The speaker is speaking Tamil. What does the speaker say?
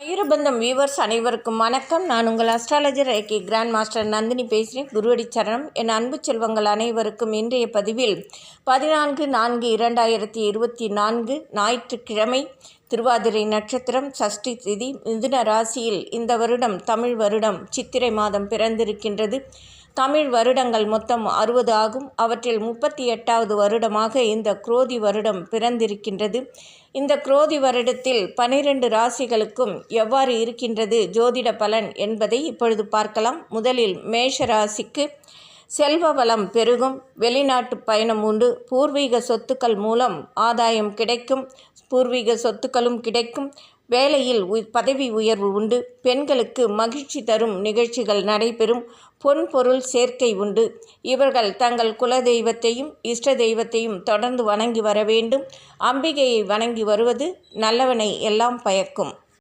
ஐயரபந்தம் வியூவர்ஸ் அனைவருக்கும் வணக்கம். நான் உங்கள் astrologer AK grand master Nandini பேசுகிறேன். குருவடி சரணம். என் அன்பு செல்வங்கள் அனைவருக்கும் இன்றைய பதிவில் 14/4/2024 ஞாயிற்றுக்கிழமை, திருவாதிரை நட்சத்திரம், சஷ்டி திதி, மிதுன ராசியில் இந்த வருடம் தமிழ் வருடம் சித்திரை மாதம் பிறந்திருக்கின்றது. தமிழ் வருடங்கள் மொத்தம் 60 ஆகும். அவற்றில் 38வது வருடமாக இந்த குரோதி வருடம் பிறந்திருக்கின்றது. இந்த குரோதி வருடத்தில் 12 ராசிகளுக்கும் எவ்வாறு இருக்கின்றது ஜோதிட பலன் என்பதை இப்பொழுது பார்க்கலாம். முதலில் மேஷ ராசிக்கு செல்வ வளம் பெருகும், வெளிநாட்டு பயணம் உண்டு, பூர்வீக சொத்துக்கள் மூலம் ஆதாயம் கிடைக்கும், பூர்வீக சொத்துக்களும் கிடைக்கும், வேலையில் பதவி உயர்வு உண்டு, பெண்களுக்கு மகிழ்ச்சி தரும் நிகழ்ச்சிகள் நடைபெறும், பொன் பொருள் சேர்க்கை உண்டு. இவர்கள் தங்கள் குல தெய்வத்தையும் இஷ்ட தெய்வத்தையும் தொடர்ந்து வணங்கி வர வேண்டும். அம்பிகையை வணங்கி வருவது நல்லவனை எல்லாம் பயக்கும்.